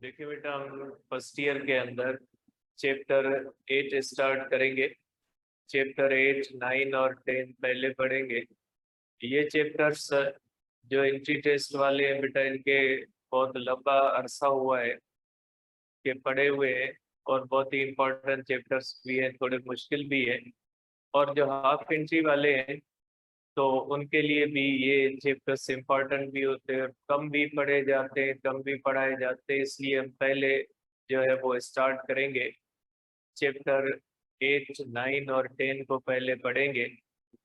देखिए बेटा, हम फर्स्ट ईयर के अंदर चैप्टर 8 स्टार्ट करेंगे। चैप्टर 8, 9 और 10 पहले पढ़ेंगे। ये चैप्टर्स जो एंट्री टेस्ट वाले हैं बेटा, इनके बहुत लंबा अरसा हुआ है कि पढ़े हुए हैं, और बहुत ही इम्पोर्टेंट चैप्टर्स भी हैं, थोड़े मुश्किल भी है। और जो हाफ एंट्री वाले हैं तो उनके लिए भी ये चैप्टर्स इम्पोर्टेंट भी होते हैं, कम भी पढ़े जाते हैं, कम भी पढ़ाए जाते हैं। इसलिए हम पहले जो है वो स्टार्ट करेंगे। चैप्टर 8, 9 और 10 को पहले पढ़ेंगे।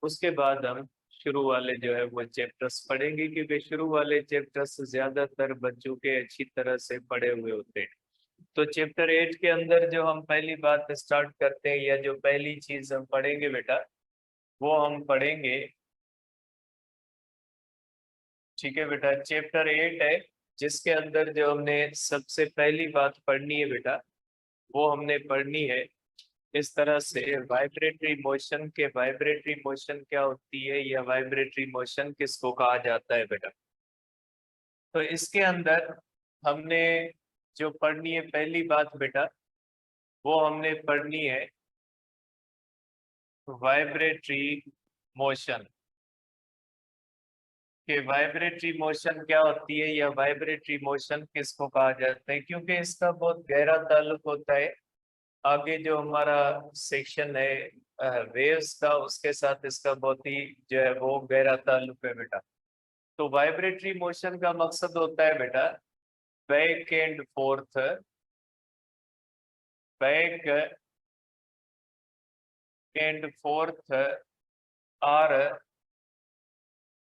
उसके बाद हम शुरू वाले जो है वो चैप्टर्स पढ़ेंगे, क्योंकि शुरू वाले चैप्टर्स ज्यादातर बच्चों के अच्छी तरह से पढ़े हुए होते हैं। तो चैप्टर 8 के अंदर जो हम पहली बात स्टार्ट करते हैं, या जो पहली चीज हम पढ़ेंगे बेटा, वो हम पढ़ेंगे। ठीक है बेटा, चैप्टर 8 है, जिसके अंदर जो हमने सबसे पहली बात पढ़नी है बेटा, वो हमने पढ़नी है इस तरह से। वाइब्रेटरी मोशन के वाइब्रेटरी मोशन क्या होती है, या वाइब्रेटरी मोशन किसको कहा जाता है बेटा। तो इसके अंदर हमने जो पढ़नी है पहली बात बेटा, वो हमने पढ़नी है वाइब्रेटरी मोशन। कि वाइब्रेटरी मोशन क्या होती है, या वाइब्रेटरी मोशन किसको कहा जाता है, क्योंकि इसका बहुत गहरा ताल्लुक होता है आगे जो हमारा सेक्शन है वेव्स का, उसके साथ इसका बहुत ही जो है वो गहरा ताल्लुक है बेटा। तो वाइब्रेटरी मोशन का मकसद होता है बेटा back and forth, back and forth or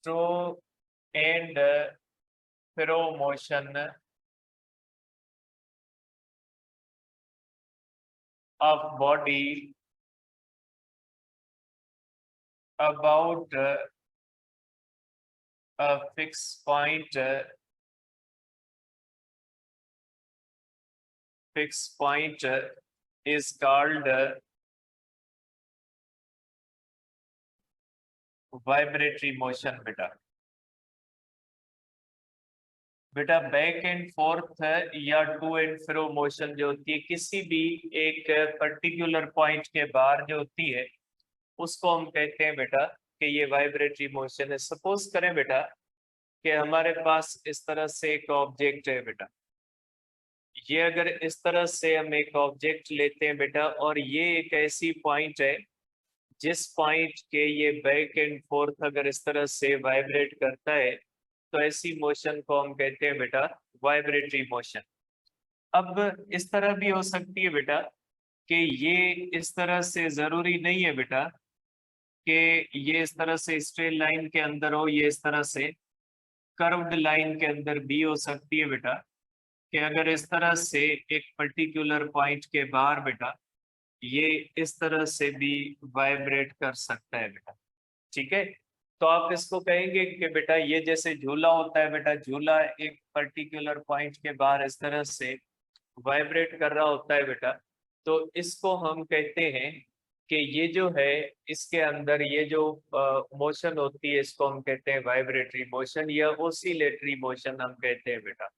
to and fro motion of body about a fixed point, is called vibratory motion बेटा। बेटा बैक एंड फोर्थ या टू एंड फ्रो मोशन जो होती है किसी भी एक पर्टिकुलर पॉइंट के बाहर जो होती है, उसको हम कहते हैं बेटा कि ये वाइब्रेटरी मोशन है। सपोज करें बेटा कि हमारे पास इस तरह से एक ऑब्जेक्ट है बेटा। ये अगर इस तरह से हम एक ऑब्जेक्ट लेते हैं बेटा, और ये एक ऐसी पॉइंट है जिस पॉइंट के ये बैक एंड फोर्थ अगर इस तरह से वाइब्रेट करता है, तो ऐसी मोशन को हम कहते हैं बेटा वाइब्रेटरी मोशन। अब इस तरह भी हो सकती है बेटा कि ये इस तरह से जरूरी नहीं है बेटा कि ये इस तरह से स्ट्रेट लाइन के अंदर हो, ये इस तरह से कर्व्ड लाइन के अंदर भी हो सकती है बेटा। कि अगर इस तरह से एक पर्टिकुलर पॉइंट के बाहर बेटा ये इस तरह से भी वाइब्रेट कर सकता है बेटा। ठीक है, तो आप इसको कहेंगे कि बेटा ये जैसे झूला होता है बेटा, झूला एक पर्टिकुलर पॉइंट के बाहर इस तरह से वाइब्रेट कर रहा होता है बेटा। तो इसको हम कहते हैं कि ये जो है इसके अंदर ये जो मोशन होती है, इसको हम कहते हैं वाइब्रेटरी मोशन, या ओसिलेटरी मोशन हम कहते हैं बेटा।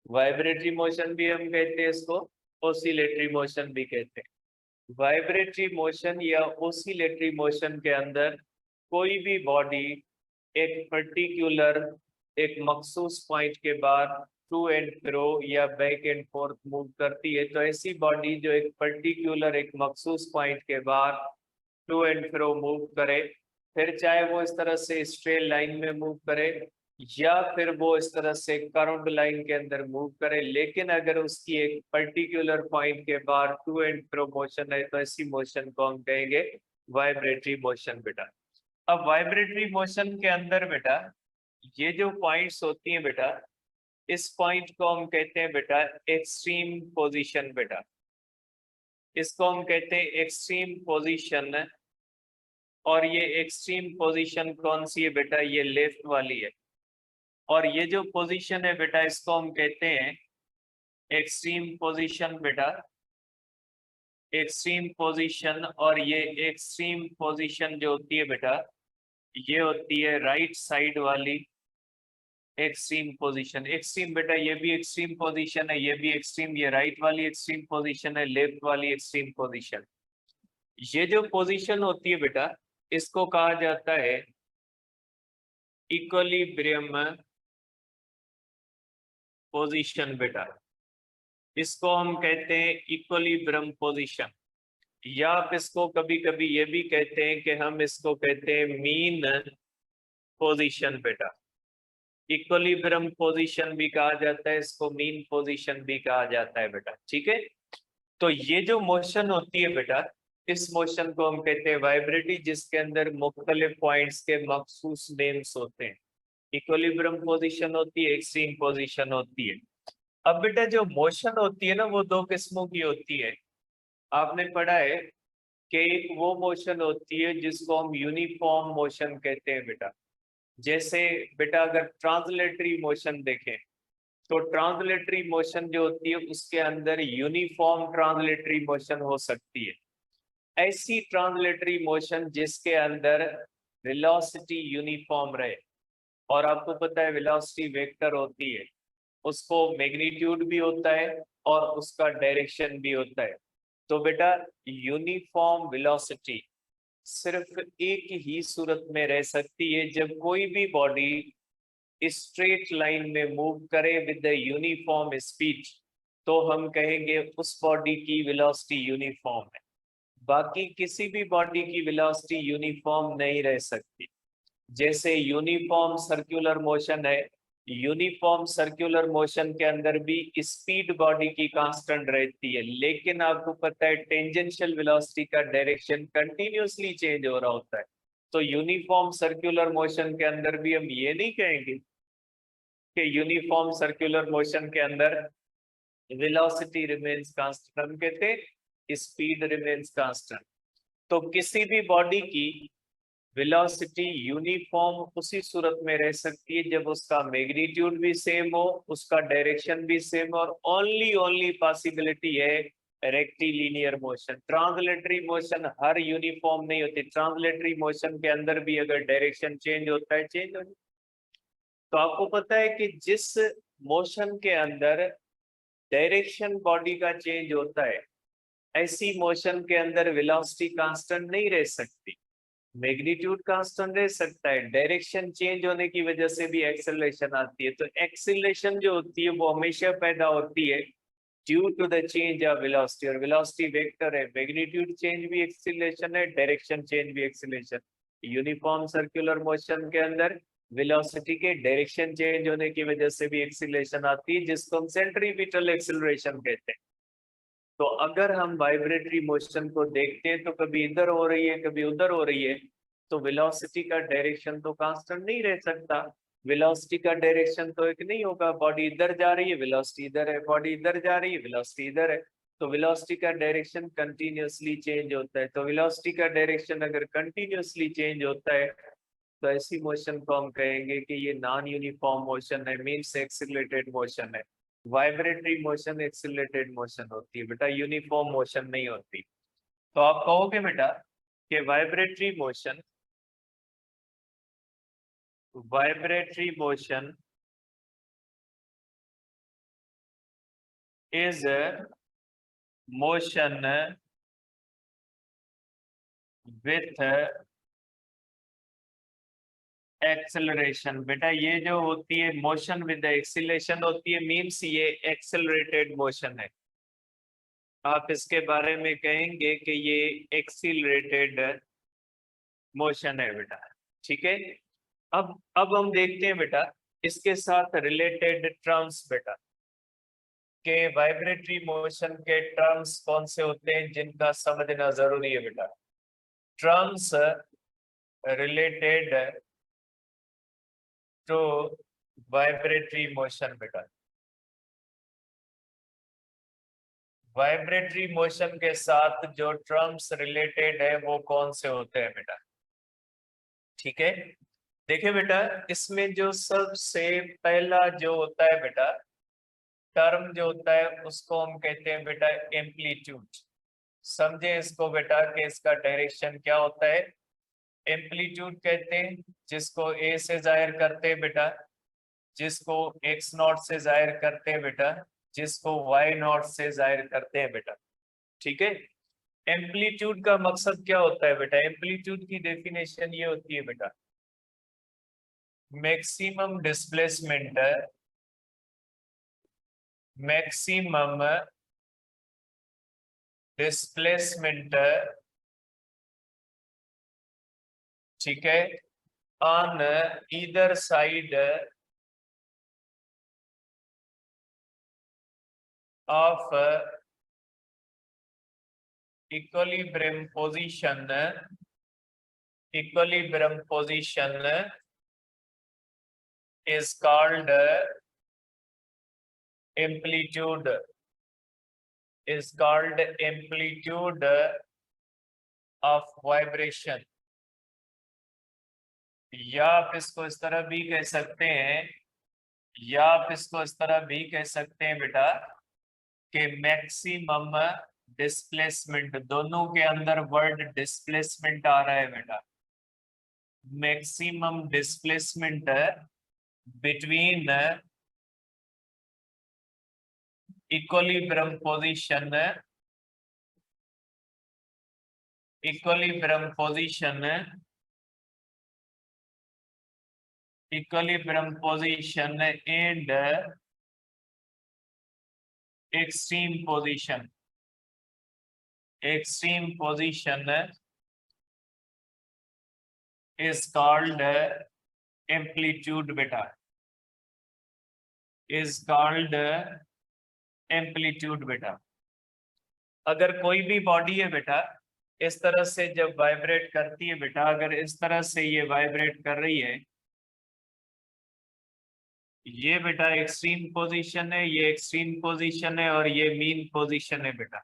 वाइब्रेटरी मोशन भी हम कहते हैं इसको, ओसिलेटरी मोशन भी कहते हैं। वाइब्रेटरी मोशन या ओसिलेटरी मोशन के अंदर कोई भी बॉडी एक पर्टिकुलर एक मखसूस पॉइंट के बाद टू एंड फ्रो या बैक एंड फोर्थ मूव करती है, तो ऐसी बॉडी जो एक पर्टिकुलर एक मखसूस पॉइंट के बाद टू एंड फ्रो मूव करे, फिर चाहे वो इस तरह से स्ट्रेट लाइन में मूव करे, या फिर वो इस तरह से कर्व्ड लाइन के अंदर मूव करे, लेकिन अगर उसकी एक पर्टिकुलर पॉइंट के बाद टू एंड फ्रो मोशन है, तो ऐसी मोशन को हम कहेंगे वाइब्रेटरी मोशन बेटा। अब वाइब्रेटरी मोशन के अंदर बेटा ये जो पॉइंट्स होती हैं बेटा, इस पॉइंट को हम कहते हैं बेटा एक्सट्रीम पोजीशन बेटा। इसको हम कहते हैं एक्सट्रीम पोजीशन। और ये एक्सट्रीम पोजीशन कौन सी है बेटा, ये लेफ्ट वाली है। और ये जो पोजीशन है बेटा, इसको हम कहते हैं एक्सट्रीम पोजीशन बेटा, एक्सट्रीम पोजीशन। और ये एक्सट्रीम पोजीशन जो होती है बेटा, ये होती है राइट साइड वाली। एक्सट्रीम पोजीशन, एक्सट्रीम बेटा ये भी एक्सट्रीम पोजीशन है, ये भी एक्सट्रीम, ये राइट वाली एक्सट्रीम पोजीशन है, लेफ्ट वाली एक्सट्रीम पोजीशन। ये जो पोजीशन होती है बेटा इसको कहा जाता है इक्विलिब्रियम पोजीशन बेटा, इसको हम कहते हैं इक्विलिब्रियम पोजीशन, या आप इसको कभी कभी ये भी कहते हैं कि हम इसको कहते हैं मीन पोजीशन बेटा। इक्विलिब्रियम पोजीशन भी कहा जाता है, इसको मीन पोजीशन भी कहा जाता है बेटा। ठीक है, तो ये जो मोशन होती है बेटा इस मोशन को हम कहते हैं वाइब्रेटी, जिसके अंदर मुख्तलिफ पॉइंट्स के मखसूस नेम्स होते हैं। इक्विलिब्रियम पोजीशन होती है, एक्सट्रीम पोजीशन होती है। अब बेटा जो मोशन होती है ना वो दो किस्मों की होती है। आपने पढ़ा है कि एक वो मोशन होती है जिसको हम यूनिफॉर्म मोशन कहते हैं बेटा। जैसे बेटा अगर ट्रांसलेटरी मोशन देखें तो ट्रांसलेटरी मोशन जो होती है उसके अंदर यूनिफॉर्म ट्रांसलेटरी मोशन हो सकती है। ऐसी ट्रांसलेटरी मोशन जिसके अंदर वेलोसिटी यूनिफॉर्म रहे, और आपको पता है वेलोसिटी वेक्टर होती है, उसको मैग्नीट्यूड भी होता है और उसका डायरेक्शन भी होता है। तो बेटा यूनिफॉर्म वेलोसिटी सिर्फ एक ही सूरत में रह सकती है जब कोई भी बॉडी स्ट्रेट लाइन में मूव करे विद द यूनिफॉर्म स्पीड, तो हम कहेंगे उस बॉडी की वेलोसिटी यूनिफॉर्म है। बाकी किसी भी बॉडी की वेलोसिटी यूनिफॉर्म नहीं रह सकती। जैसे यूनिफॉर्म सर्कुलर मोशन है, यूनिफॉर्म सर्कुलर मोशन के अंदर भी स्पीड बॉडी की कांस्टेंट रहती है, लेकिन आपको पता है टेंजेंशियल वेलोसिटी का डायरेक्शन कंटिन्यूअसली चेंज हो रहा होता है। तो यूनिफॉर्म सर्कुलर मोशन के अंदर भी हम ये नहीं कहेंगे कि यूनिफॉर्म सर्कुलर मोशन के अंदर वेलोसिटी रिमेन्स कांस्टेंट, हम कहते हैं स्पीड रिमेन्स कांस्टेंट। तो किसी भी बॉडी की वेलोसिटी यूनिफॉर्म उसी सूरत में रह सकती है जब उसका मैग्नीट्यूड भी सेम हो, उसका डायरेक्शन भी सेम, और ओनली पॉसिबिलिटी है रेक्टिलिनियर मोशन। ट्रांसलेटरी मोशन हर यूनिफॉर्म नहीं होती, ट्रांसलेटरी मोशन के अंदर भी अगर डायरेक्शन चेंज होता है, चेंज हो। तो आपको पता है कि जिस मोशन के अंदर डायरेक्शन बॉडी का चेंज होता है ऐसी मोशन के अंदर वेलोसिटी कांस्टेंट नहीं रह सकती, मैग्नीट्यूड कांस्टेंट रह सकता है, डायरेक्शन चेंज होने की वजह से भी एक्सेलरेशन आती है। तो एक्सेलरेशन जो होती है वो हमेशा पैदा होती है due to the change of velocity, और वेलोसिटी वेक्टर है, मैग्नीट्यूड चेंज भी एक्सेलरेशन है, डायरेक्शन चेंज भी एक्सेलरेशन। यूनिफॉर्म सर्कुलर मोशन के अंदर वेलोसिटी के डायरेक्शन चेंज होने की वजह से भी एक्सेलरेशन आती है, जिसको हम सेंट्रीपिटल एक्सेलरेशन कहते हैं। तो अगर हम वाइब्रेटरी मोशन को देखते हैं तो कभी इधर हो रही है कभी उधर हो रही है, तो वेलोसिटी का डायरेक्शन तो कांस्टेंट नहीं रह सकता। वेलोसिटी का डायरेक्शन तो एक नहीं होगा, बॉडी इधर जा रही है वेलोसिटी इधर है, बॉडी इधर जा रही है वेलोसिटी इधर है, तो वेलोसिटी का डायरेक्शन कंटिन्यूअसली चेंज होता है। तो वेलोसिटी का डायरेक्शन अगर कंटिन्यूअसली चेंज होता है तो ऐसी मोशन को हम कहेंगे कि ये नॉन यूनिफॉर्म मोशन है, मीन्स एक्सिलरेटेड मोशन है। वाइब्रेटरी मोशन एक्सिलरेटेड मोशन होती है बेटा, यूनिफॉर्म मोशन नहीं होती। तो आप कहोगे बेटा कि vibratory motion is motion with acceleration. बेटा ये जो होती है मोशन विद एक्सीलरेशन होती है, मीन्स ये एक्सेलरेटेड मोशन है। आप इसके बारे में कहेंगे कि ये एक्सीलरेटेड मोशन है बेटा। ठीक है, अब हम देखते हैं बेटा इसके साथ रिलेटेड टर्म्स बेटा, के वाइब्रेटरी मोशन के टर्म्स कौन से होते हैं जिनका समझना जरूरी है बेटा। Terms related to vibratory motion बेटा, वाइब्रेटरी मोशन के साथ जो टर्म्स रिलेटेड है वो कौन से होते हैं बेटा। ठीक है, देखिए बेटा इसमें जो सबसे पहला जो होता है बेटा टर्म जो होता है उसको हम कहते हैं बेटा एम्पलीट्यूड। समझे इसको बेटा कि इसका डायरेक्शन क्या होता है, एम्पलीट्यूड कहते हैं जिसको ए से जाहिर करते हैं बेटा। जिसको x नॉट से जाहिर करते हैं बेटा, जिसको y नॉट से जाहिर करते हैं बेटा। ठीक है, एम्पलीट्यूड का मकसद क्या होता है बेटा? एम्पलीट्यूड की डेफिनेशन ये होती है बेटा, मैक्सिमम डिस्प्लेसमेंट, मैक्सिमम डिस्प्लेसमेंट, ठीक है, on either side of equilibrium position, equilibrium position is called amplitude, is called amplitude of vibration। या आप इसको इस तरह भी कह सकते हैं, या आप इसको इस तरह भी कह सकते हैं बेटा कि मैक्सिमम डिस्प्लेसमेंट, दोनों के अंदर वर्ड डिस्प्लेसमेंट आ रहा है बेटा, maximum displacement between equilibrium position, equilibrium position, equilibrium position and extreme position, extreme position is called amplitude बेटा, is called amplitude बेटा। अगर कोई भी बॉडी है बेटा इस तरह से जब वाइब्रेट करती है बेटा, अगर इस तरह से ये वाइब्रेट कर रही है, ये बेटा एक्सट्रीम पोजीशन है, ये एक्सट्रीम पोजीशन है और ये मीन पोजीशन है बेटा।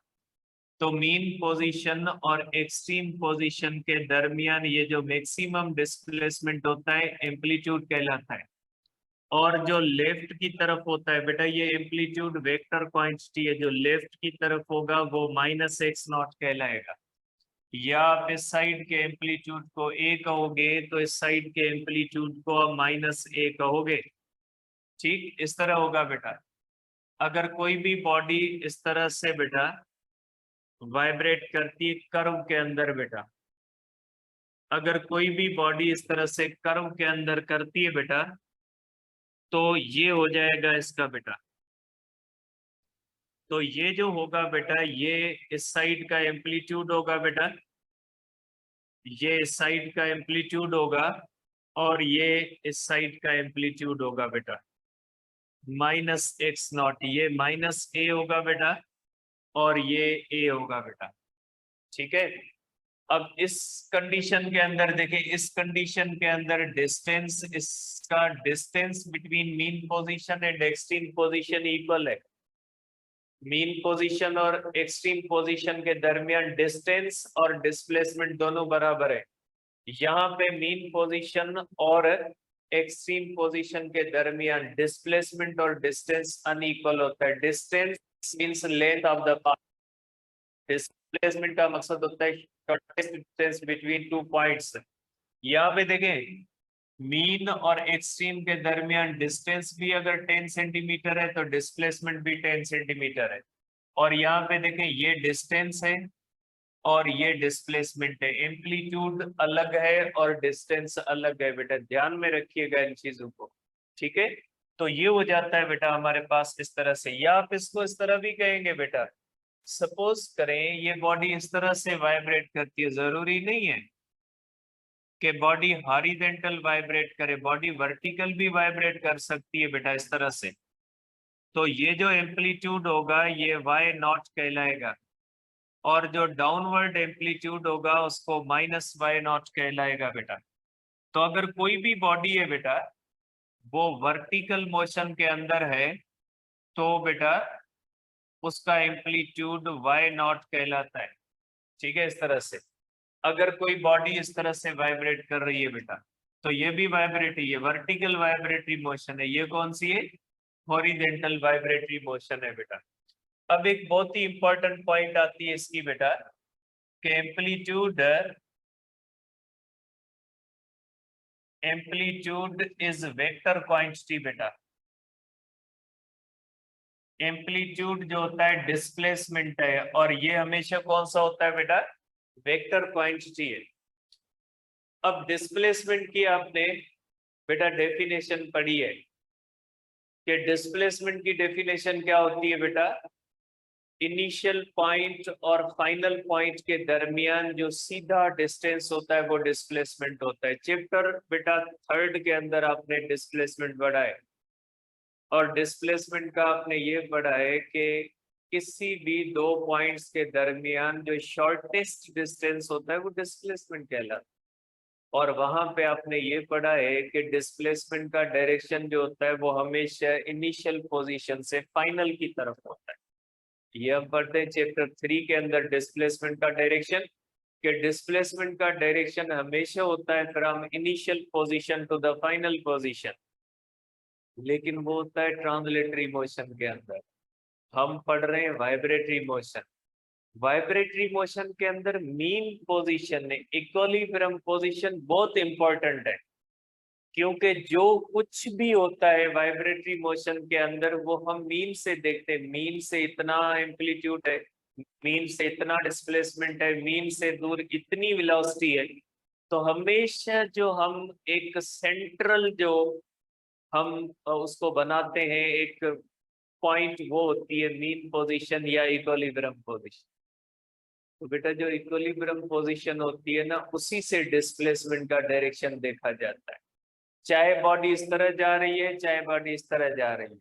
तो मीन पोजीशन और एक्सट्रीम पोजीशन के दरमियान ये जो मैक्सिमम डिस्प्लेसमेंट होता है एम्पलीट्यूड कहलाता है। और जो लेफ्ट की तरफ होता है बेटा, ये एम्पलीट्यूड वेक्टर क्वांटिटी है, जो लेफ्ट की तरफ होगा वो -x0 कहलाएगा। या आप इस साइड के एम्पलीट्यूड को a कहोगे तो इस साइड के एम्पलीट्यूड को -a कहोगे। ठीक, इस तरह होगा बेटा। अगर कोई भी बॉडी इस तरह से बेटा वाइब्रेट करती है कर्व के अंदर बेटा, अगर कोई भी बॉडी इस तरह से कर्व के अंदर करती है बेटा, तो ये हो जाएगा इसका बेटा, तो ये जो होगा बेटा ये इस साइड का एम्पलीट्यूड होगा बेटा, ये इस साइड का एम्पलीट्यूड होगा और ये इस साइड का एम्पलीट्यूड होगा बेटा -x0, ये -a होगा बेटा और ये a होगा बेटा। ठीक है, अब इस कंडीशन के अंदर देखिए, इस कंडीशन के अंदर डिस्टेंस, इसका distance between mean position and extreme position equal है। मीन पोजीशन और एक्सट्रीम पोजीशन के दरमियान डिस्टेंस और डिस्प्लेसमेंट दोनों बराबर है। यहाँ पे मीन पोजीशन और एक्सट्रीम पोजीशन के दरमियान डिस्प्लेसमेंट और डिस्टेंस अनइक्वल होता है। Distance means length of the path, displacement का मकसद होता है shortest distance between two points. यहाँ पे देखें मीन और एक्सट्रीम के दरमियान डिस्टेंस भी अगर 10 सेंटीमीटर है तो डिस्प्लेसमेंट भी 10 सेंटीमीटर है। और यहाँ पे देखें ये डिस्टेंस है और ये डिस्प्लेसमेंट है, एम्पलीट्यूड अलग है और डिस्टेंस अलग है बेटा, ध्यान में रखिएगा इन चीजों को। ठीक है, तो ये हो जाता है बेटा हमारे पास इस तरह से। या आप इसको इस तरह भी कहेंगे बेटा, सपोज करें ये बॉडी इस तरह से वाइब्रेट करती है, जरूरी नहीं है कि बॉडी हॉरिजॉन्टल वाइब्रेट करे, बॉडी वर्टिकल भी वाइब्रेट कर सकती है बेटा इस तरह से। तो ये जो एम्पलीट्यूड होगा ये y0 कहलाएगा और जो डाउनवर्ड एम्पलीट्यूड होगा उसको -y0 कहलाएगा बेटा। तो अगर कोई भी बॉडी है बेटा वो वर्टिकल मोशन के अंदर है तो बेटा उसका एम्पलीट्यूड y0 कहलाता है। ठीक है, इस तरह से अगर कोई बॉडी इस तरह से वाइब्रेट कर रही है बेटा तो ये भी वाइब्रेट है, ये वर्टिकल वाइब्रेटरी मोशन है। ये कौन सी है? हॉरिजॉन्टल वाइब्रेटरी मोशन है बेटा। अब एक बहुत ही इंपॉर्टेंट पॉइंट आती है इसकी बेटा कि amplitude amplitude is vector quantity बेटा। एम्पलीट्यूड जो होता है डिस्प्लेसमेंट है, और ये हमेशा कौन सा होता है बेटा? वेक्टर क्वांटिटी है। अब डिस्प्लेसमेंट की आपने बेटा डेफिनेशन पढ़ी है कि डिस्प्लेसमेंट की डेफिनेशन क्या होती है बेटा? इनिशियल पॉइंट और फाइनल पॉइंट के दरमियान जो सीधा डिस्टेंस होता है वो डिस्प्लेसमेंट होता है। चैप्टर बेटा 3rd के अंदर आपने डिस्प्लेसमेंट पढ़ा है, और डिस्प्लेसमेंट का आपने ये पढ़ा है कि किसी भी दो पॉइंट्स के दरमियान जो शॉर्टेस्ट डिस्टेंस होता है वो डिस्प्लेसमेंट कहलाता है। और वहां पे आपने ये पढ़ा है कि डिस्प्लेसमेंट का डायरेक्शन जो होता है वो हमेशा इनिशियल पोजीशन से फाइनल की तरफ होता है। ये हम पढ़ते हैं चैप्टर 3 के अंदर डिस्प्लेसमेंट का डायरेक्शन, कि डिस्प्लेसमेंट का डायरेक्शन हमेशा होता है from initial position to the final position, लेकिन वो होता है ट्रांसलेटरी मोशन के अंदर। हम पढ़ रहे हैं वाइब्रेटरी मोशन। वाइब्रेटरी मोशन के अंदर मीन पोजीशन है, इक्विलिब्रियम पोजीशन बहुत इंपॉर्टेंट है, क्योंकि जो कुछ भी होता है वाइब्रेटरी मोशन के अंदर वो हम मीन से देखते हैं। मीन से इतना एम्पलीट्यूड है, मीन से इतना डिस्प्लेसमेंट है, मीन से दूर इतनी वेलोसिटी है। तो हमेशा जो हम एक सेंट्रल जो हम उसको बनाते हैं एक पॉइंट, वो होती है मीन पोजीशन या इक्विलिब्रियम पोजीशन। तो बेटा जो इक्विलिब्रियम पोजीशन होती है ना, उसी से डिस्प्लेसमेंट का डायरेक्शन देखा जाता है। चाहे बॉडी इस तरह जा रही है, चाहे बॉडी इस तरह जा रही है,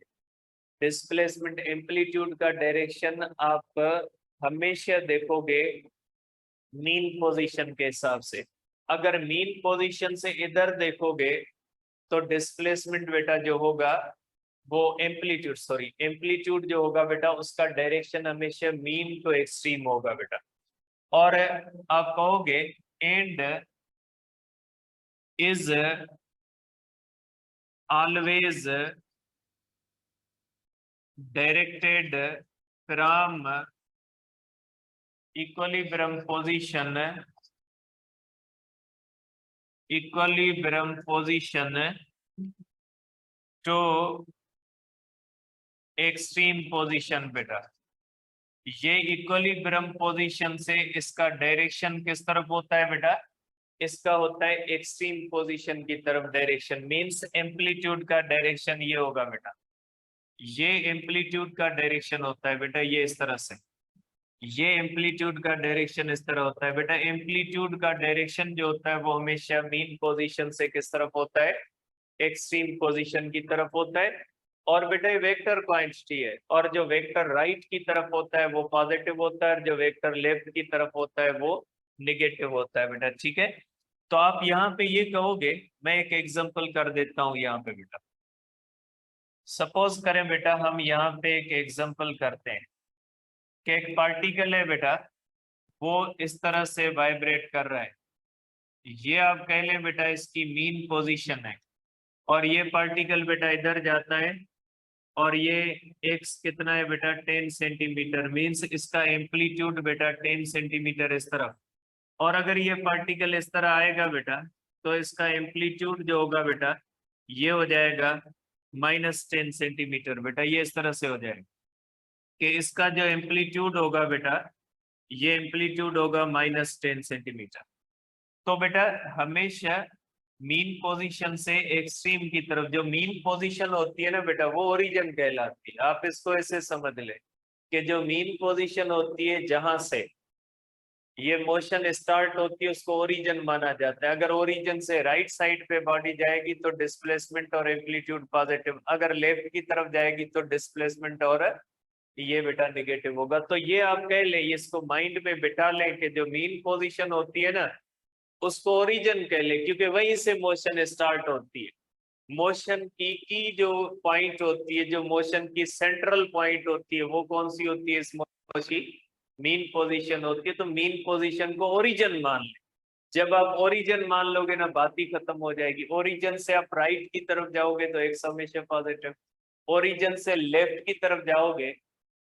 डिस्प्लेसमेंट एम्पलीट्यूड का डायरेक्शन आप हमेशा देखोगे मीन पोजीशन के हिसाब से। अगर मीन पोजीशन से इधर देखोगे तो डिस्प्लेसमेंट बेटा जो होगा वो एम्पलीट्यूड जो होगा बेटा, उसका डायरेक्शन हमेशा मीन टू एक्सट्रीम होगा बेटा। और आप कहोगे and is always directed from equilibrium position to extreme position बेटा। ये इक्विलिब्रियम पोजीशन से इसका डायरेक्शन किस तरफ होता है बेटा? इसका होता है एक्सट्रीम पोजीशन की तरफ डायरेक्शन। मींस एम्पलीट्यूड का डायरेक्शन ये होगा बेटा, ये एम्पलीट्यूड का डायरेक्शन होता है बेटा, ये इस तरह से। ये एम्पलीट्यूड का डायरेक्शन इस तरह होता है बेटा। एम्पलीट्यूड का डायरेक्शन जो होता है वो हमेशा मीन पोजीशन से किस तरफ होता है? एक्सट्रीम पोजीशन की तरफ होता है। और बेटा ये वेक्टर क्वांटिटी है, और जो वेक्टर राइट की तरफ होता है वो पॉजिटिव होता है, और जो वेक्टर लेफ्ट की तरफ होता है वो निगेटिव होता है बेटा। ठीक है, तो आप यहाँ पे ये कहोगे, मैं एक एग्जांपल कर देता हूँ यहाँ पे बेटा। सपोज करें बेटा, हम यहाँ पे एक एग्जांपल करते हैं कि एक पार्टिकल है बेटा, वो इस तरह से वाइब्रेट कर रहा है। ये आप कह लें बेटा इसकी मीन पोजीशन है, और ये पार्टिकल बेटा इधर जाता है, और ये एक्स कितना है बेटा? 10 सेंटीमीटर। मीन्स इसका एम्पलीट्यूड बेटा 10 सेंटीमीटर इस तरफ। और अगर ये पार्टिकल इस तरह आएगा बेटा, तो इसका एम्पलीट्यूड जो होगा बेटा ये हो जाएगा -10 सेंटीमीटर बेटा। ये इस तरह से हो जाएगा कि इसका जो एम्पलीट्यूड होगा बेटा, ये एम्पलीट्यूड होगा -10 सेंटीमीटर। तो बेटा हमेशा मीन पोजीशन से एक्सट्रीम की तरफ जो मीन पोजीशन होती है ना बेटा, वो ओरिजिन कहलाती है। आप इसको ऐसे समझ ले कि जो मीन पोजीशन होती है जहां से ये मोशन स्टार्ट होती है, उसको ओरिजिन माना जाता है। अगर ओरिजिन से राइट साइड पे बॉडी जाएगी तो डिस्प्लेसमेंट और एम्पलीट्यूड पॉजिटिव, अगर लेफ्ट की तरफ जाएगी तो डिस्प्लेसमेंट और ये बेटा निगेटिव होगा। तो ये आप कह लें, इसको माइंड में बिठा लें कि जो मीन पोजीशन होती है ना, उसको ओरिजिन कह ले, क्योंकि वहीं से मोशन स्टार्ट होती है। मोशन की जो पॉइंट होती है, जो मोशन की सेंट्रल पॉइंट होती है, वो कौन सी होती है? इस मोशन की मीन पोजीशन होती है। तो मीन पोजीशन को ओरिजिन मान ले। जब आप ओरिजिन मान लोगे ना, बात ही खत्म हो जाएगी। ओरिजिन से आप राइट की तरफ जाओगे तो एक हमेशा पॉजिटिव, ओरिजिन से लेफ्ट की तरफ जाओगे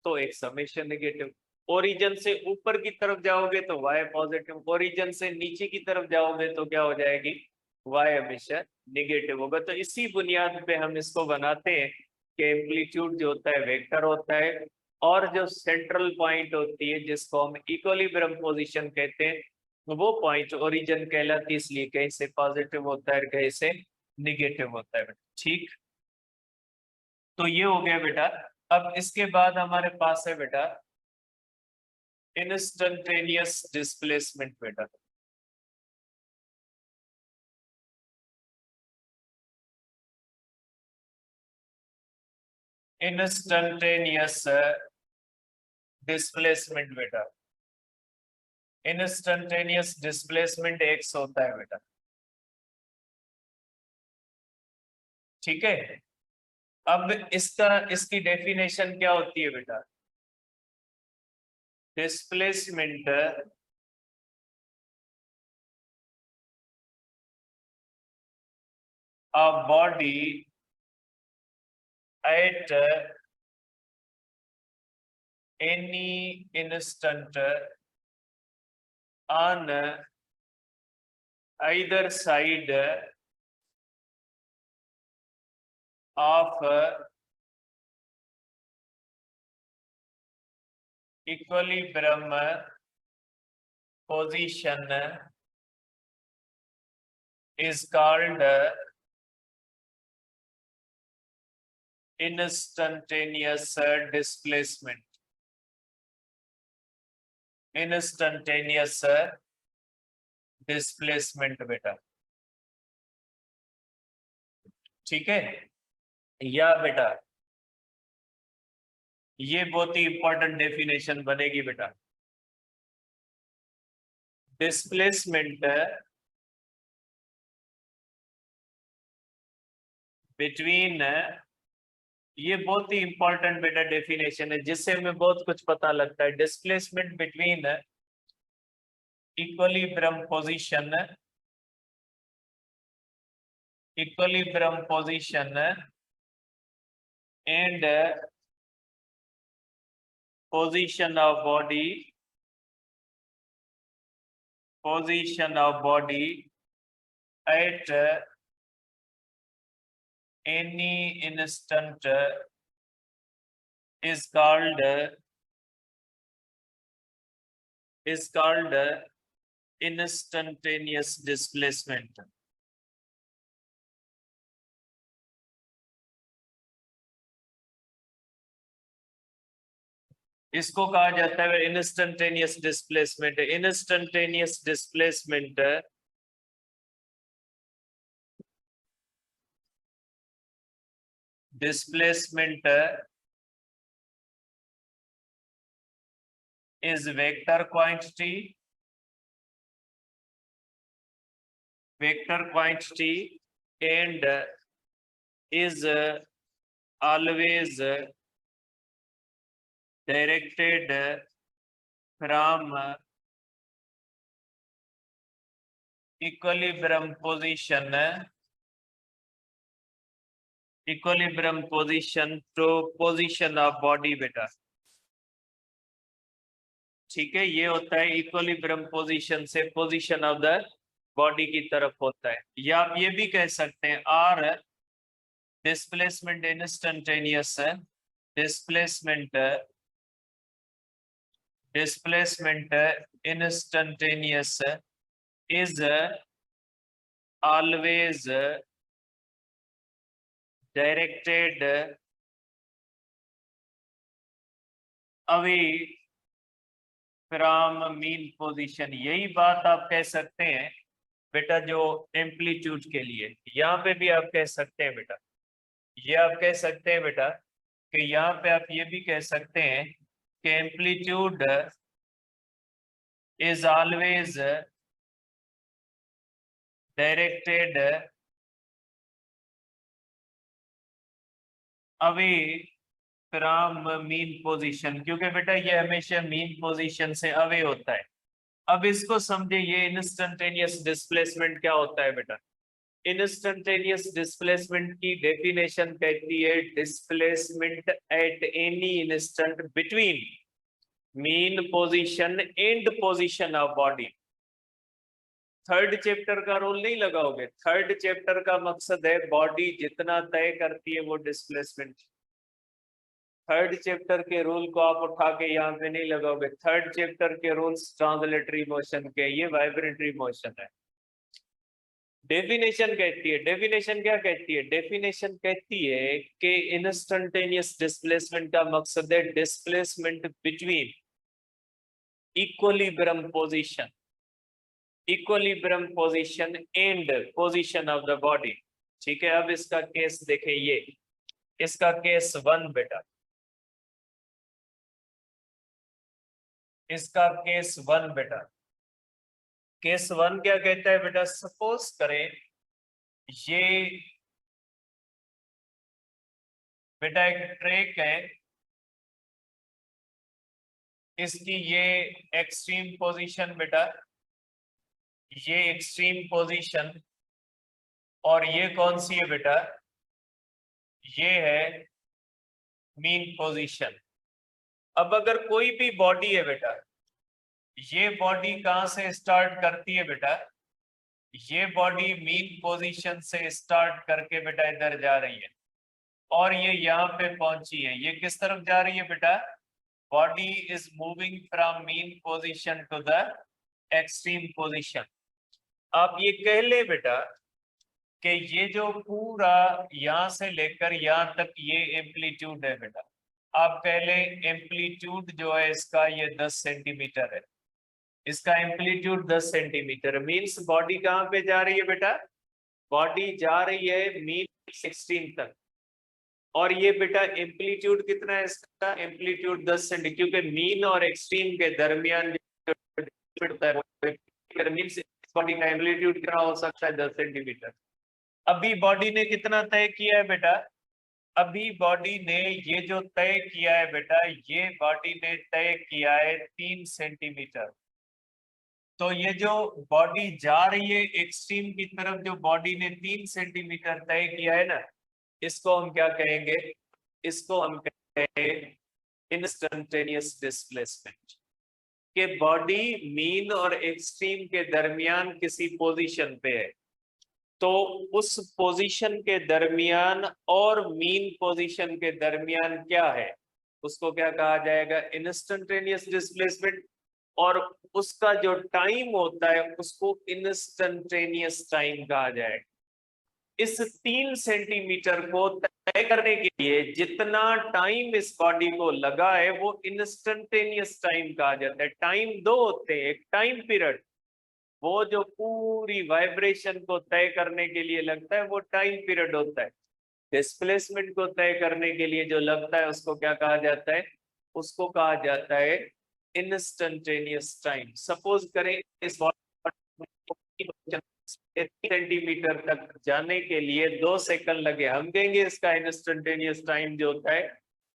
तो एक हमेशा नेगेटिव, ओरिजिन से ऊपर की तरफ जाओगे तो y पॉजिटिव, ओरिजिन से नीचे की तरफ जाओगे तो क्या हो जाएगी? y हमेशा निगेटिव होगा। तो इसी बुनियाद पे हम इसको बनाते हैं कि एम्पलीट्यूड जो होता है वेक्टर होता है, और जो सेंट्रल पॉइंट होती है जिसको हम इक्विलिब्रियम पोजीशन कहते हैं, वो पॉइंट ओरिजिन कहलाती है, इसलिए कहीं से पॉजिटिव होता है कहीं से निगेटिव होता है। ठीक, तो ये हो गया बेटा। अब इसके बाद हमारे पास है बेटा इंस्टेंटेनियस डिस्प्लेसमेंट बेटा। इंस्टेंटेनियस डिस्प्लेसमेंट बेटा, इंस्टेंटेनियस डिस्प्लेसमेंट एक्स होता है बेटा। ठीक है, अब इसकी डेफिनेशन क्या होती है बेटा? Displacement of body at any instant on either side of equilibrium position is called instantaneous displacement. Instantaneous displacement बेटा। ठीक है, या बेटा ये बहुत ही इंपॉर्टेंट डेफिनेशन बनेगी बेटा। डिस्प्लेसमेंट बिटवीन, ये बहुत ही इंपॉर्टेंट बेटा डेफिनेशन है जिससे हमें बहुत कुछ पता लगता है। Displacement between equilibrium position, equilibrium position and position of body, position of body at any instant is called instantaneous displacement. इसको कहा जाता है instantaneous displacement. Instantaneous displacement displacement is vector quantity, and is always directed from equilibrium position to position of body बेटा। ठीक है, ये होता है इक्विलिब्रियम पोजीशन से पोजीशन ऑफ द बॉडी की तरफ होता है। या आप ये भी कह सकते हैं or displacement instantaneous displacement instantaneous is always directed away from mean position। यही बात आप कह सकते हैं बेटा जो एम्पलीट्यूड के लिए, यहाँ पे भी आप कह सकते हैं बेटा, ये आप कह सकते हैं बेटा कि यहाँ पे आप ये भी कह सकते हैं कि amplitude is always directed away from mean position, क्योंकि बेटा ये हमेशा मीन पोजीशन से अवे होता है। अब इसको समझे, ये इंस्टेंटेनियस डिस्प्लेसमेंट क्या होता है बेटा? इंस्टेंटेनियस डिस्प्लेसमेंट की डेफिनेशन कहती है displacement at any instant between mean position and position of body. Third chapter का रूल नहीं लगाओगे। थर्ड चैप्टर का मकसद है बॉडी जितना तय करती है वो डिस्प्लेसमेंट। थर्ड चैप्टर के रूल को आप उठा के यहाँ पे नहीं लगाओगे। थर्ड चैप्टर के रूल्स ट्रांसलेटरी मोशन के, ये वाइब्रेटरी मोशन है। डेफिनेशन कहती है, डेफिनेशन क्या कहती है? डेफिनेशन कहती है कि इंस्टंटेनियस डिस्प्लेसमेंट का मकसद है displacement between equilibrium position, equilibrium position and position of the body. ठीक है, अब इसका केस देखें, ये इसका केस 1 बेटा, इसका केस 1 बेटा। केस 1 क्या कहता है बेटा? सपोज करें ये बेटा एक ट्रैक है, इसकी ये एक्सट्रीम पोजीशन बेटा, ये एक्सट्रीम पोजीशन, और ये कौन सी है बेटा? ये है मीन पोजीशन। अब अगर कोई भी बॉडी है बेटा, ये बॉडी कहां से स्टार्ट करती है बेटा? ये बॉडी मीन पोजीशन से स्टार्ट करके बेटा इधर जा रही है, और ये यहाँ पे पहुंची है। ये किस तरफ जा रही है बेटा? Body is moving from mean position to the extreme position. आप ये कह ले बेटा कि ये जो पूरा यहां से लेकर यहां तक ये एम्पलीट्यूड है बेटा। आप कह ले एम्पलीट्यूड जो है इसका ये 10 सेंटीमीटर है, इसका एम्पलीट्यूड 10 सेंटीमीटर। मीन्स बॉडी कहां पे जा रही है बेटा? बॉडी जा रही है मीन 16 तक, और ये बेटा एम्पलीट्यूड कितना है इसका? एम्पलीट्यूड 10 सेंटीमीटर, क्योंकि मीन और एक्सट्रीम के दरमियान बॉडी का एम्पलीट्यूड कितना हो सकता है? 10 सेंटीमीटर। अभी बॉडी ने कितना तय किया है बेटा? अभी बॉडी ने ये जो तय किया है बेटा, ये बॉडी ने तय किया है 3 सेंटीमीटर। तो ये जो बॉडी जा रही है एक्सट्रीम की तरफ, जो बॉडी ने 3 सेंटीमीटर तय किया है ना, इसको हम क्या कहेंगे? इसको हम कहेंगे इंस्टेंटेनियस डिस्प्लेसमेंट। कि बॉडी मीन और एक्सट्रीम के दरमियान किसी पोजीशन पे है, तो उस पोजीशन के दरमियान और मीन पोजीशन के दरमियान क्या है, उसको क्या कहा जाएगा? Instantaneous displacement. और उसका जो टाइम होता है उसको इंस्टेंटेनियस टाइम कहा जाएगा। इस 3 सेंटीमीटर को तय करने के लिए जितना टाइम इस बॉडी को लगा है वो इंस्टेंटेनियस टाइम कहा जाता है। टाइम दो होते हैं, एक टाइम पीरियड, वो जो पूरी वाइब्रेशन को तय करने के लिए लगता है वो टाइम पीरियड होता है। डिस्प्लेसमेंट को तय करने के लिए जो लगता है उसको क्या कहा जाता है? उसको कहा जाता है इंस्टेंटेनियस टाइम। सपोज करें इस सेंटीमीटर तक जाने के लिए 2 सेकंड लगे, हम देंगे इसका इंस्टेंटेनियस टाइम जो होता है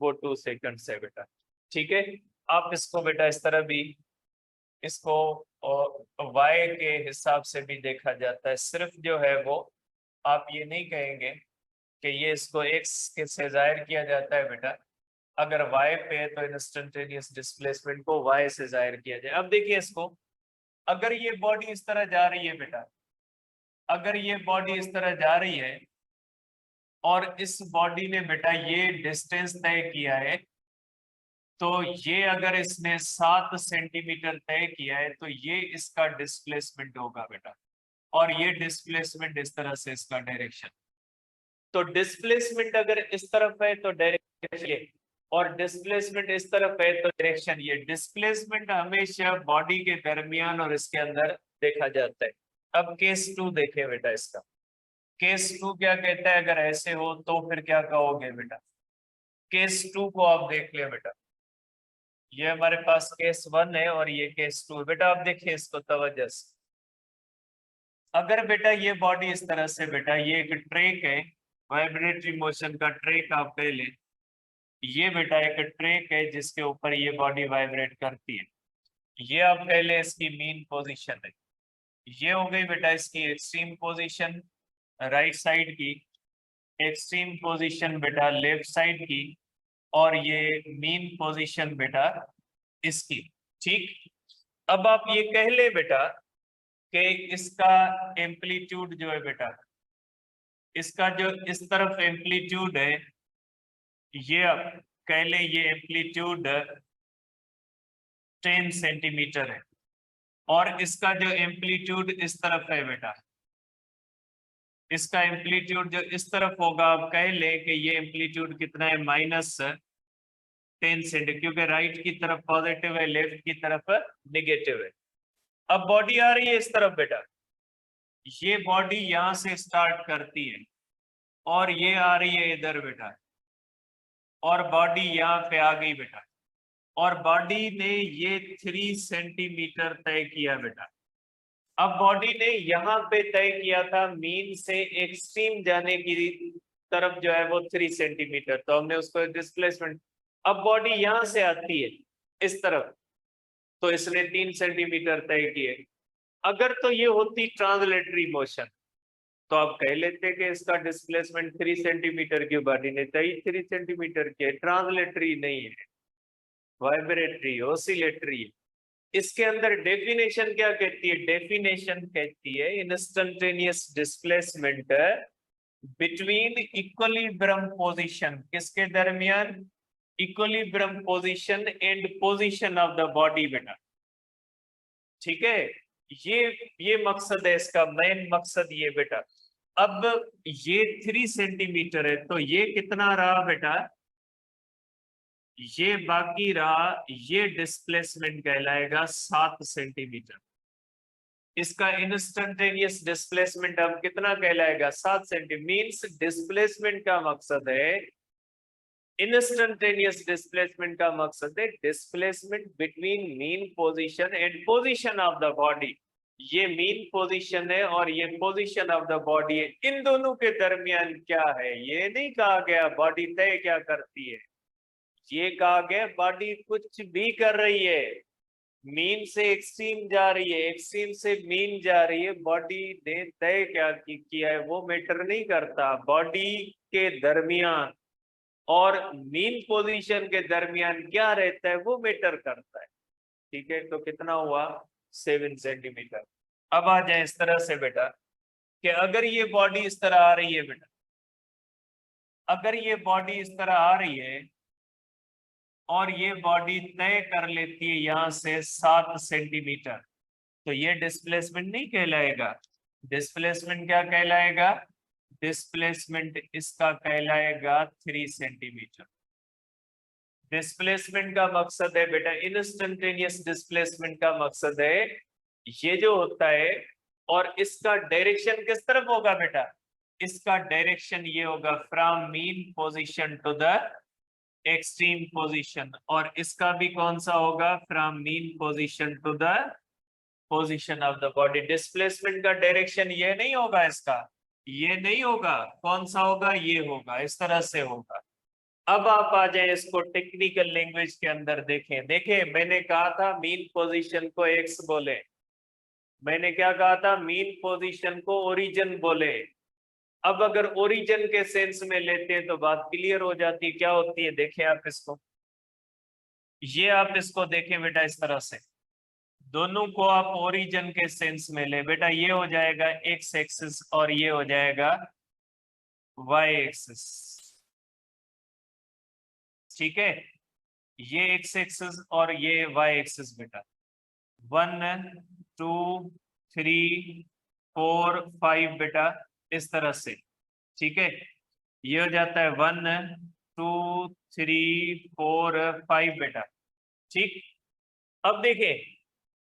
वो 2 सेकंड है बेटा। ठीक है, आप इसको बेटा इस तरह भी, इसको वाई के हिसाब से भी देखा जाता है। सिर्फ जो है वो आप ये नहीं कहेंगे कि ये इसको एक्स से जाहिर किया जाता है बेटा। अगर वाई पे है तो इंस्टेंटेनियस डिस्प्लेसमेंट को वाई से जाहिर किया जाए। अब देखिए इसको, अगर ये बॉडी इस तरह जा रही है बेटा, अगर ये बॉडी इस तरह जा रही है और इस बॉडी ने बेटा ये डिस्टेंस तय किया है, तो ये अगर इसने 7 सेंटीमीटर तय किया है तो ये इसका डिस्प्लेसमेंट होगा बेटा, और ये डिस्प्लेसमेंट इस तरह से इसका डायरेक्शन। तो डिस्प्लेसमेंट अगर इस तरफ है तो डायरेक्शन ये, और डिस्प्लेसमेंट इस तरफ है तो डायरेक्शन ये। डिस्प्लेसमेंट हमेशा बॉडी के दरमियान और इसके अंदर देखा जाता है। अब केस 2 देखे बेटा इसका। केस 2 क्या कहता है? अगर ऐसे हो तो फिर क्या कहोगे बेटा? केस 2 को आप देख ले बेटा, ये हमारे पास केस 1 है और ये केस 2 है बेटा। आप देखिए इसको तवज्जो से। अगर बेटा ये बॉडी इस तरह से बेटा, ये एक ट्रैक है, वाइब्रेटरी मोशन का ट्रैक आप कह ले, ये बेटा एक ट्रैक है जिसके ऊपर ये बॉडी वाइब्रेट करती है। ये आप कह ले इसकी मीन पोजीशन है। ये हो गई बेटा इसकी एक्सट्रीम पोजीशन राइट साइड की, एक्सट्रीम पोजीशन बेटा लेफ्ट साइड की, और ये मीन पोजीशन बेटा इसकी। ठीक, अब आप ये कह ले बेटा कि इसका एम्पलीट्यूड जो है बेटा, इसका जो इस तरफ एम्पलीट्यूड है, ये अब कह लें ये एम्पलीट्यूड 10 सेंटीमीटर है, और इसका जो एम्पलीट्यूड इस तरफ है बेटा, इसका एम्पलीट्यूड जो इस तरफ होगा, आप कह लें कि ये एम्पलीट्यूड कितना है, -10 सेंटीमीटर, क्योंकि राइट की तरफ पॉजिटिव है, लेफ्ट की तरफ निगेटिव है। अब बॉडी आ रही है इस तरफ बेटा, ये बॉडी यहां से स्टार्ट करती है और ये आ रही है इधर बेटा, और बॉडी यहाँ पे आ गई बेटा, और बॉडी ने ये 3 सेंटीमीटर तय किया बेटा। अब बॉडी ने यहाँ पे तय किया था मीन से एक्सट्रीम जाने की तरफ जो है वो 3 सेंटीमीटर, तो हमने उसको डिस्प्लेसमेंट। अब बॉडी यहाँ से आती है इस तरफ, तो इसने 3 सेंटीमीटर तय किए। अगर तो ये होती ट्रांसलेटरी मोशन, तो आप कह लेते कि इसका डिस्प्लेसमेंट 3 सेंटीमीटर की, बॉडी ने तय 3 सेंटीमीटर की। ट्रांसलेटरी नहीं है, वाइब्रेटरी, ऑसिलेटरी। इसके अंदर डेफिनेशन क्या कहती है? डेफिनेशन कहती है instantaneous displacement between equilibrium position, किसके दरमियान? Equilibrium position and position of the body बेटा। ठीक है, ये मकसद है इसका, मेन मकसद ये बेटा। अब ये 3 सेंटीमीटर है, तो ये कितना रहा बेटा? ये बाकी रहा, ये डिस्प्लेसमेंट कहलाएगा 7 सेंटीमीटर। इसका इंस्टेंटेनियस डिस्प्लेसमेंट अब कितना कहलाएगा? 7 सेंटीमीटर। मीन्स डिस्प्लेसमेंट का मकसद है, इंस्टेंटेनियस डिस्प्लेसमेंट का मकसद है displacement between mean position and position of the body. ये मीन पोजीशन है और ये पोजीशन ऑफ द बॉडी है, इन दोनों के दरमियान क्या है? ये नहीं कहा गया बॉडी तय क्या करती है, ये कहा गया बॉडी कुछ भी कर रही है, मीन से एक्सट्रीम जा रही है, एक्सट्रीम से मीन जा रही है, बॉडी ने तय क्या किया है वो मैटर नहीं करता। बॉडी के दरमियान और मीन पोजीशन के दरमियान क्या रहता है वो मैटर करता है। ठीक है, तो कितना हुआ? 7 सेंटीमीटर। अब आ जाए इस तरह से बेटा कि अगर ये बॉडी इस तरह आ रही है बेटा, अगर ये बॉडी इस तरह आ रही है और ये बॉडी तय कर लेती है यहाँ से 7 सेंटीमीटर, तो ये डिस्प्लेसमेंट नहीं कहलाएगा। डिस्प्लेसमेंट क्या कहलाएगा? डिस्प्लेसमेंट इसका कहलाएगा 3 सेंटीमीटर। डिस्प्लेसमेंट का मकसद है बेटा, इंस्टेंटेनियस डिस्प्लेसमेंट का मकसद है ये जो होता है, और इसका डायरेक्शन किस तरफ होगा बेटा? इसका डायरेक्शन ये होगा from mean position to the extreme position, और इसका भी कौन सा होगा? From mean position to the position of the body. Displacement का डायरेक्शन ये नहीं होगा, इसका ये नहीं होगा, कौन सा होगा? ये होगा, इस तरह से होगा। अब आप आ जाए इसको टेक्निकल लैंग्वेज के अंदर देखें। देखें, मैंने कहा था मीन पोजीशन को एक्स बोले, मैंने क्या कहा था? मीन पोजीशन को ओरिजिन बोले। अब अगर ओरिजिन के सेंस में लेते हैं तो बात क्लियर हो जाती है, क्या होती है? देखें आप इसको, ये आप इसको देखें बेटा, इस तरह से दोनों को आप ओरिजिन के सेंस में ले बेटा, ये हो जाएगा एक्स एक्सिस और ये हो जाएगा वाई एक्सिस। ठीक है, ये एक्स एक्सिस और ये वाई एक्सिस बेटा। 1 2 3 4 5 बेटा, इस तरह से। ठीक है, ये हो जाता है 1 2 3 4 5 बेटा। ठीक, अब देखें,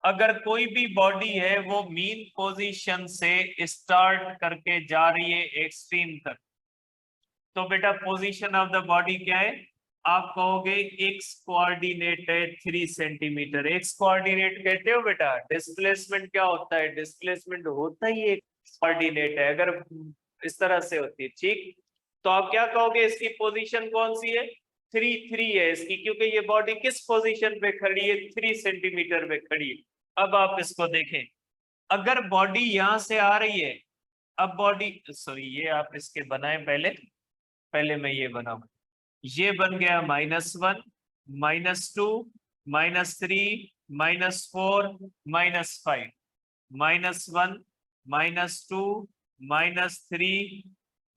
अगर कोई भी बॉडी है वो मीन पोजीशन से स्टार्ट करके जा रही है एक्सट्रीम तक, तो बेटा पोजीशन ऑफ द बॉडी क्या है? आप कहोगे एक्स कोऑर्डिनेट है 3 सेंटीमीटर। एक्स कोऑर्डिनेट कहते हो बेटा। डिस्प्लेसमेंट क्या होता है? डिस्प्लेसमेंट होता ही एक कोऑर्डिनेट है, अगर इस तरह से होती है। ठीक, तो आप क्या कहोगे? इसकी पोजीशन कौन सी है? 3 है इसकी, क्योंकि ये बॉडी किस पोजीशन पे खड़ी है? 3 सेंटीमीटर पे खड़ी है। अब आप इसको देखें, अगर बॉडी यहां से आ रही है, अब बॉडी, सॉरी ये आप इसके बनाए पहले मैं ये बनाऊं, ये बन गया -1 -2 -3 -4 -5। -1 -2 -3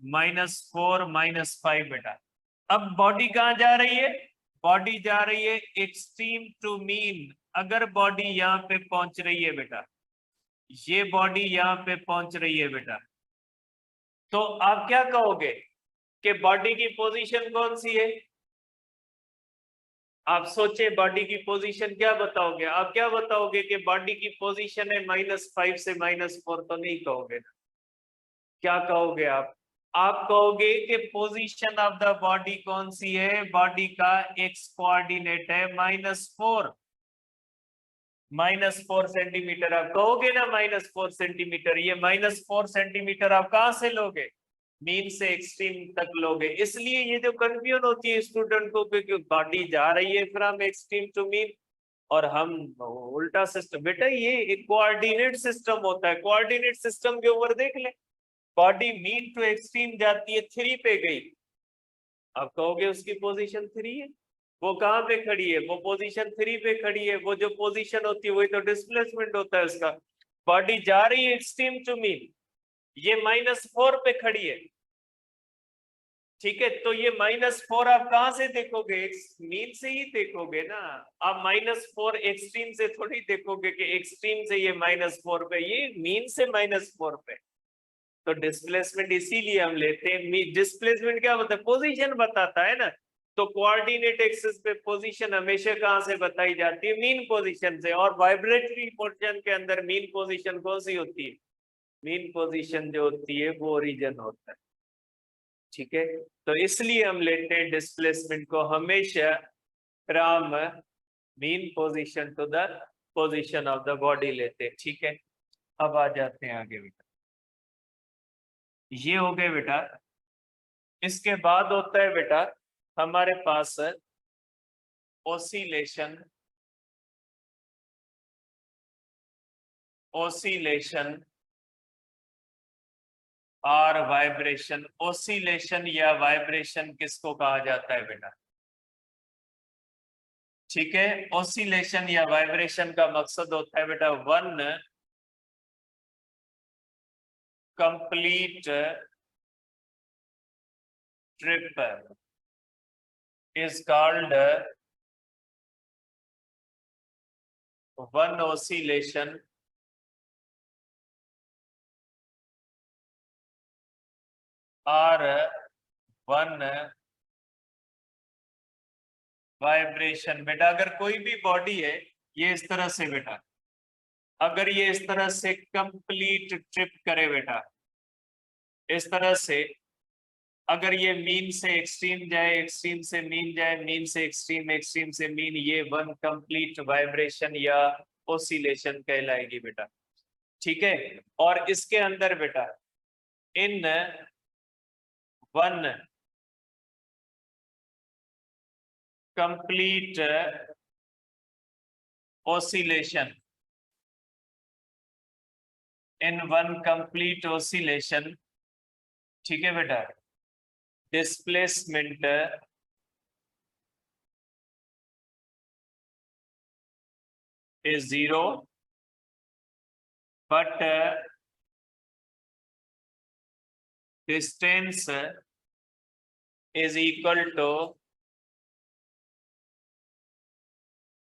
-4 -5 बेटा। अब बॉडी कहाँ जा रही है? बॉडी जा रही है एक्सट्रीम टू मीन। अगर बॉडी यहाँ पे पहुंच रही है बेटा, ये बॉडी यहाँ पे पहुंच रही है बेटा, तो आप क्या कहोगे कि बॉडी की पोजीशन कौन सी है? आप सोचे बॉडी की पोजीशन क्या बताओगे? आप क्या बताओगे कि बॉडी की पोजीशन है -5 से -4? तो नहीं कहोगे ना। क्या कहोगे आप? आप कहोगे कि पोजीशन ऑफ द बॉडी कौन सी है? बॉडी का एक्स कोऑर्डिनेट है -4, -4 सेंटीमीटर। आप कहोगे ना -4 सेंटीमीटर। ये -4 सेंटीमीटर आप कहां से लोगे? मीन से एक्सट्रीम तक लोगे। इसलिए ये जो कंफ्यूजन होती है स्टूडेंट को, क्योंकि बॉडी जा रही है फ्रॉम एक्सट्रीम टू मीन और हम उल्टा सिस्टम। बेटा ये एक कोऑर्डिनेट सिस्टम होता है। कोऑर्डिनेट सिस्टम के ऊपर देख ले, बॉडी मीन टू एक्सट्रीम जाती है, 3 पे गई। आप कहोगे उसकी पोजीशन 3 है। वो कहाँ पे खड़ी है? वो पोजीशन 3 पे खड़ी है। वो जो पोजीशन होती है वही तो डिस्प्लेसमेंट होता है उसका। बॉडी जा रही है एक्सट्रीम टू मीन, ये -4 पे खड़ी है। ठीक है, तो ये -4 आप कहां से देखोगे? मीन से ही देखोगे ना। आप -4 एक्सट्रीम से थोड़ी देखोगे कि एक्सट्रीम से ये -4 पे, ये मीन से -4 पे। तो डिस्प्लेसमेंट इसीलिए हम लेते हैं। डिस्प्लेसमेंट क्या होता है? पोजीशन बताता है ना। तो कोऑर्डिनेट एक्सिस पे पोजीशन हमेशा कहां से बताई जाती है? मीन पोजीशन से। और वाइब्रेटरी पोजीशन के अंदर मीन पोजीशन कौन सी होती है? मीन पोजीशन जो होती है वो ओरिजिन होता है। ठीक है, तो इसलिए हम लेते हैं डिस्प्लेसमेंट को हमेशा from mean position to the position of the body लेते हैं। ठीक है, अब आ जाते हैं आगे बेटा। ये हो गए बेटा। इसके बाद होता है बेटा हमारे पास ओसिलेशन। ओसिलेशन और वाइब्रेशन। ओसिलेशन या वाइब्रेशन किसको कहा जाता है बेटा? ठीक है, ओसिलेशन या वाइब्रेशन का मकसद होता है बेटा, one complete trip is called one oscillation or one vibration. बेटा अगर कोई भी बॉडी है ये इस तरह से बेटा, अगर ये इस तरह से कंप्लीट ट्रिप करे बेटा, इस तरह से, अगर ये मीन से एक्सट्रीम जाए, एक्सट्रीम से मीन जाए, मीन से एक्सट्रीम, एक्सट्रीम से मीन, ये वन कंप्लीट वाइब्रेशन या ओसिलेशन कहलाएगी बेटा। ठीक है, और इसके अंदर बेटा in one complete oscillation, in one complete oscillation, ठीक है बेटा, displacement is 0 but distance is equal to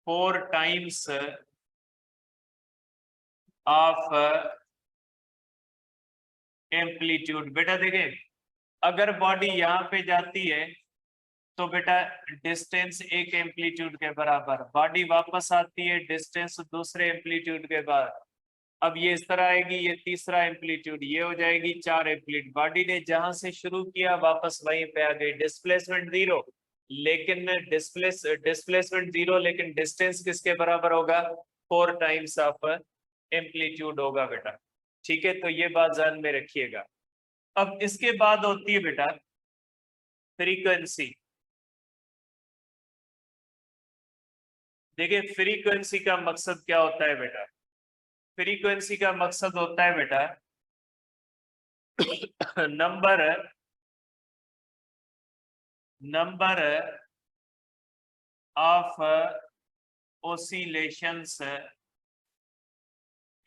4 times of amplitude. बेटा देखें, अगर बॉडी यहाँ पे जाती है तो बेटा डिस्टेंस एक एम्पलीट्यूड के बराबर, बॉडी वापस आती है डिस्टेंस दूसरे एम्पलीट्यूड के बाद। अब ये इस तरह आएगी, ये तीसरा एम्पलीट्यूड, ये हो जाएगी 4 एम्पलीट्यूड। बॉडी ने जहां से शुरू किया वापस वहीं पे आ गई। डिस्प्लेसमेंट 0, लेकिन डिस्प्लेसमेंट 0 लेकिन डिस्टेंस किसके बराबर होगा? 4 टाइम्स ऑफ एम्पलीट्यूड होगा बेटा। ठीक है, तो ये बात ध्यान में रखिएगा। अब इसके बाद होती है बेटा फ्रीक्वेंसी। देखिए फ्रीक्वेंसी का मकसद क्या होता है बेटा? फ्रीक्वेंसी का मकसद होता है बेटा नंबर ऑफ oscillations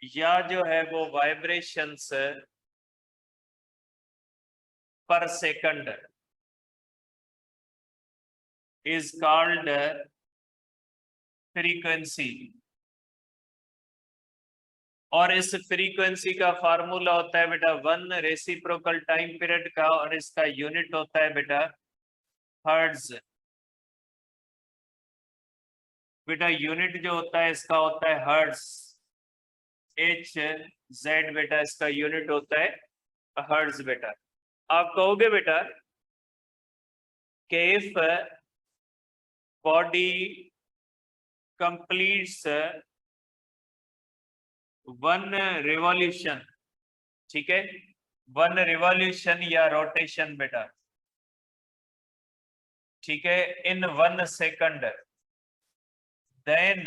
या जो है वो वाइब्रेशंस पर सेकंड इज कॉल्ड फ्रीक्वेंसी। और इस फ्रीक्वेंसी का फार्मूला होता है बेटा 1 रेसिप्रोकल टाइम पीरियड का, और इसका यूनिट होता है बेटा हर्ट्ज। बेटा यूनिट जो होता है इसका होता है हर्ट्ज, एच जेड बेटा इसका यूनिट होता है हर्ट्ज। बेटा आप कहोगे बेटा कि इफ बॉडी कंप्लीट्स 1 रिवॉल्यूशन, ठीक है, 1 रिवॉल्यूशन या रोटेशन बेटा, ठीक है, in 1 second, then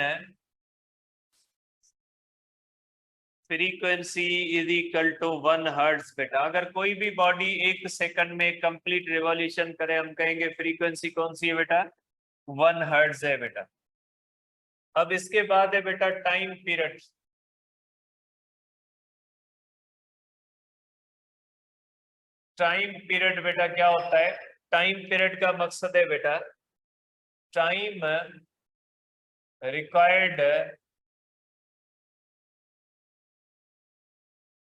frequency is equal to 1 hertz. बेटा अगर कोई भी बॉडी 1 सेकंड में कंप्लीट रिवॉल्यूशन करे, हम कहेंगे फ्रीक्वेंसी कौन सी है बेटा, 1 हर्ट्ज है बेटा। अब इसके बाद है बेटा टाइम पीरियड। टाइम पीरियड बेटा क्या होता है, टाइम पीरियड का मकसद है बेटा time required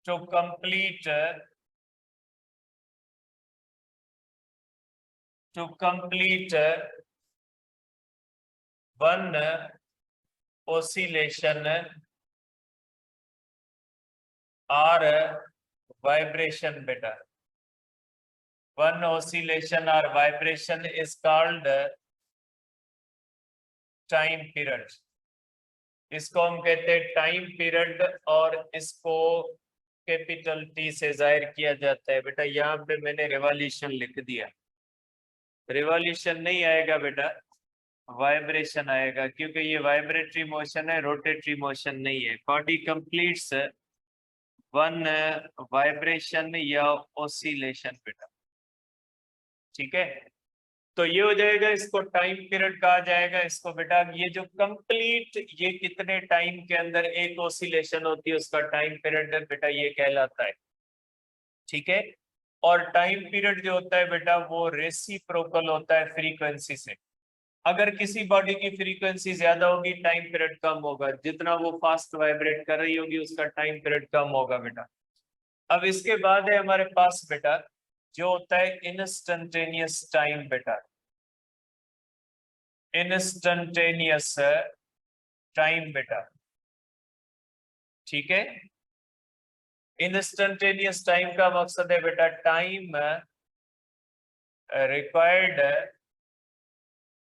to complete 1 oscillation or vibration बेटा। 1 oscillation or vibration is called time period. इसको हम कहते हैं टाइम पीरियड, और इसको कैपिटल टी से जाहिर किया जाता है। बेटा यहाँ पे मैंने रिवॉल्यूशन लिख दिया, रिवॉल्यूशन नहीं आएगा बेटा, वाइब्रेशन आएगा, क्योंकि ये वाइब्रेटरी मोशन है, रोटेटरी मोशन नहीं है। बॉडी कंप्लीट्स 1 वाइब्रेशन या ओसिलेशन बेटा, ठीक है। तो ये हो जाएगा, इसको टाइम पीरियड कहा जाएगा। इसको बेटा ये जो कंप्लीट, ये कितने टाइम के अंदर एक ओसिलेशन होती है उसका टाइम पीरियड बेटा ये कहलाता है, ठीक है। और टाइम पीरियड जो होता है बेटा वो रेसिप्रोकल होता है फ्रीक्वेंसी से। अगर किसी बॉडी की फ्रीक्वेंसी ज्यादा होगी टाइम पीरियड कम होगा, जितना वो फास्ट वाइब्रेट कर रही होगी उसका टाइम पीरियड कम होगा बेटा। अब इसके बाद है हमारे पास बेटा जो होता है इंस्टेंटेनियस टाइम बेटा, इंस्टेंटेनियस टाइम बेटा, ठीक है। इंस्टेंटेनियस टाइम का मकसद है बेटा time required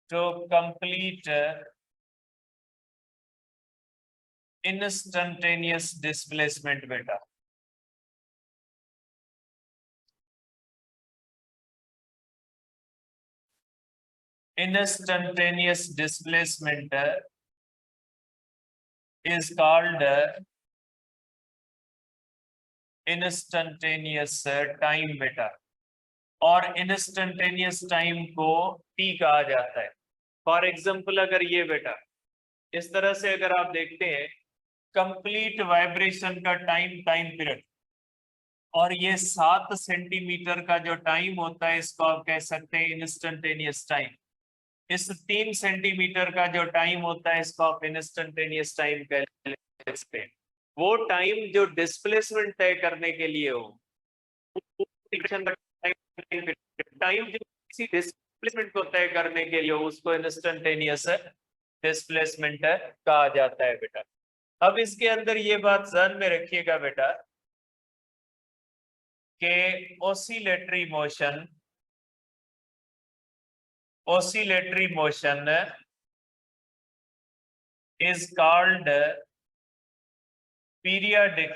to complete instantaneous displacement बेटा। Instantaneous displacement is called instantaneous time बेटा, और instantaneous time को t कहा जाता है। फॉर एग्जाम्पल अगर ये बेटा इस तरह से अगर आप देखते हैं कंप्लीट वाइब्रेशन का टाइम पीरियड, और ये 7 सेंटीमीटर का जो टाइम होता है इसको आप कह सकते हैं इंस्टेंटेनियस टाइम। इस 3 सेंटीमीटर का जो टाइम होता है इसको आप इंस्टेंटेनियस टाइम कह सकते हैं। वो टाइम जो डिस्प्लेसमेंट तय करने के लिए हो, टाइम जो किसी डिस्प्लेसमेंट को तय करने के लिए हो उसको इंस्टेंटेनियस डिस्प्लेसमेंट कहा जाता है बेटा। अब इसके अंदर ये बात ध्यान में रखिएगा बेटा कि oscillatory motion is called periodic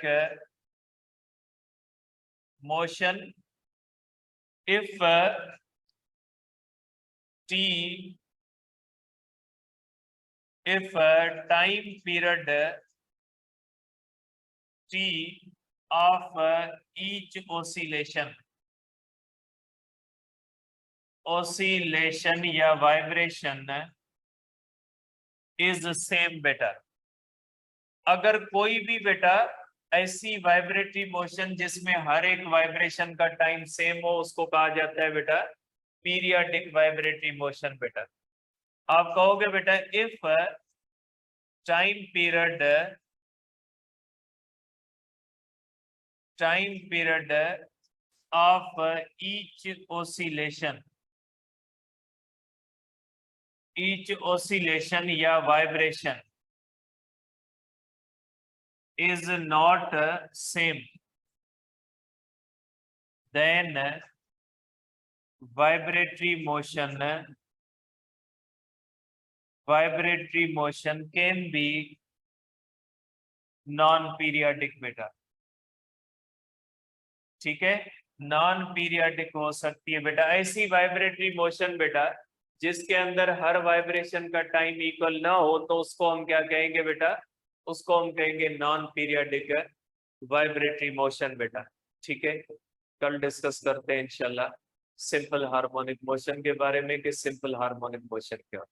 motion if time period t of each oscillation या वाइब्रेशन is same बेटा। अगर कोई भी बेटा ऐसी वाइब्रेटरी मोशन जिसमें हर एक वाइब्रेशन का टाइम सेम हो उसको कहा जाता है बेटा पीरियाडिक वाइब्रेटरी मोशन। बेटा आप कहोगे बेटा if time period of each oscillation या vibration is not same, then vibratory motion can be non-periodic बेटा। ठीक है, नॉन पीरियडिक हो सकती है बेटा ऐसी वाइब्रेटरी मोशन बेटा जिसके अंदर हर वाइब्रेशन का टाइम इक्वल ना हो, तो उसको हम क्या कहेंगे बेटा, उसको हम कहेंगे नॉन पीरियडिक वाइब्रेटरी मोशन बेटा। ठीक है, कल डिस्कस करते हैं इंशाल्लाह सिंपल हार्मोनिक मोशन के बारे में कि सिंपल हार्मोनिक मोशन क्या